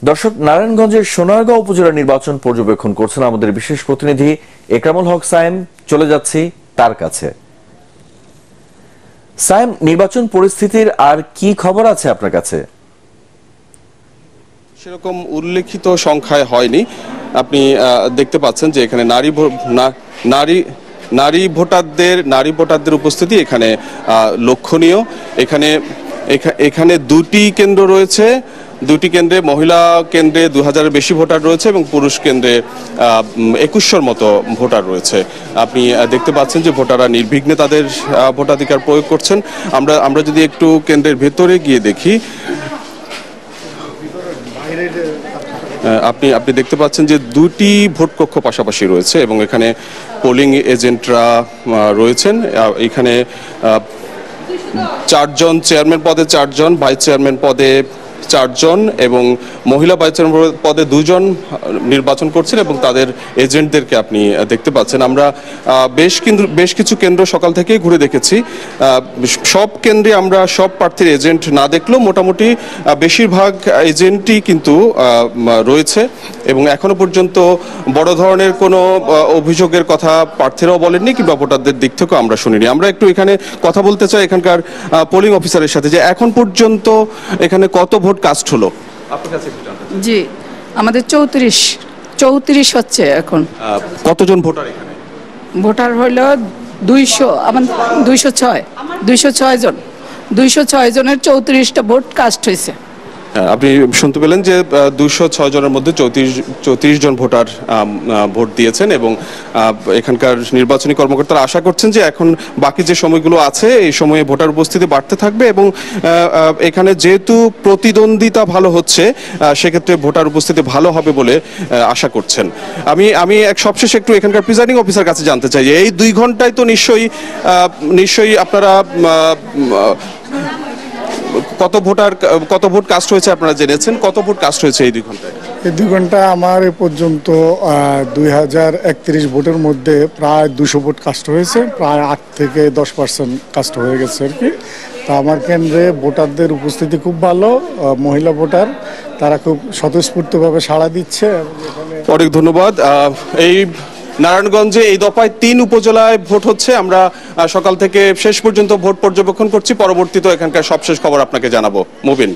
দর্শক, নারায়ণগঞ্জের সোনারগাঁও উপজেলা নির্বাচন পর্যবেক্ষণ করছেন আমাদের বিশেষ প্রতিনিধি একরামুল হক সায়েম। চলে যাচ্ছি তার কাছে। সায়েম, নির্বাচন পরিস্থিতির আর কি খবর আছে আপনার কাছে? সেরকম উল্লেখিত সংখ্যায় হয়নি। আপনি দেখতে পাচ্ছেন যে এখানে নারী ভোটারদের উপস্থিতি এখানে লক্ষণীয়। এখানে দুটি কেন্দ্র রয়েছে। দুটি কেন্দ্রে, মহিলা কেন্দ্রে 2000-এর বেশি ভোটার রয়েছে এবং পুরুষ কেন্দ্রে 2100-র মতো ভোটার রয়েছে। আপনি দেখতে পাচ্ছেন যে ভোটাররা নির্বিঘ্নে তাদের ভোটাধিকার প্রয়োগ করছেন। আমরা যদি একটু কেন্দ্রের ভেতরে গিয়ে দেখি, আপনি দেখতে পাচ্ছেন যে দুটি ভোট কক্ষ পাশাপাশি রয়েছে এবং এখানে পোলিং এজেন্টরা রয়েছেন। এখানে 4 জন চেয়ারম্যান পদে, 4 জন ভাইস চেয়ারম্যান পদে 4 জন এবং মহিলা ভাইস চেয়ারম্যান পদে 2 জন নির্বাচন করছেন এবং তাদের এজেন্টদেরকে আপনি দেখতে পাচ্ছেন। আমরা বেশ কিছু কেন্দ্র সকাল থেকেই ঘুরে দেখেছি। সব কেন্দ্রে আমরা সব প্রার্থীর এজেন্ট না দেখলেও মোটামুটি বেশিরভাগ এজেন্টই কিন্তু রয়েছে এবং এখনো পর্যন্ত বড় ধরনের কোনো অভিযোগের কথা প্রার্থীরাও বলেননি কিংবা ভোটারদের দিক থেকেও আমরা শুনিনি। আমরা একটু এখানে কথা বলতে চাই এখানকার পোলিং অফিসারের সাথে যে এখন পর্যন্ত এখানে কত ভোট কাস্ট হলো আপনার কাছে? জি, আমাদের 34 হচ্ছে এখন। কতজন ভোটার এখানে? ভোটার হইল 206 জন। 206 জনের 34টা ভোট কাস্ট হয়েছে। আপনি শুনতে পেলেন যে 206 জনের মধ্যে 34 জন ভোটার ভোট দিয়েছেন এবং এখানকার নির্বাচনী কর্মকর্তারা আশা করছেন যে এখন বাকি যে সময়গুলো আছে এই সময়ে ভোটার উপস্থিতি বাড়তে থাকবে এবং এখানে যেহেতু প্রতিদ্বন্দ্বিতা ভালো হচ্ছে সেক্ষেত্রে ভোটার উপস্থিতি ভালো হবে বলে আশা করছেন। আমি সবশেষে একটু এখানকার প্রিজাইডিং অফিসার কাছে জানতে চাই এই 2 ঘন্টায় তো নিশ্চয়ই আপনারা কত ভোট কাস্ট হয়েছে আপনারা জেনেছেন? কত ভোট কাস্ট হয়েছে এই 2 ঘন্টায়? এই 2 ঘন্টায় আমার এ পর্যন্ত 2031 ভোটের মধ্যে প্রায় 200 ভোট কাস্ট হয়েছে। প্রায় 8 থেকে 10% কাস্ট হয়ে গেছে আর কি। তা আমার কেন্দ্রে ভোটারদের উপস্থিতি খুব ভালো। মহিলা ভোটার তারা খুব স্বতঃস্ফূর্তভাবে সাড়া দিচ্ছে। অনেক ধন্যবাদ। এই নারায়ণগঞ্জে এই দফায় 3 উপজেলায় ভোট হচ্ছে। আমরা সকাল থেকে শেষ পর্যন্ত ভোট পর্যবেক্ষণ করছি। পরবর্তীতে এখানকার সবশেষ খবর আপনাকে জানাবো। মুবিন।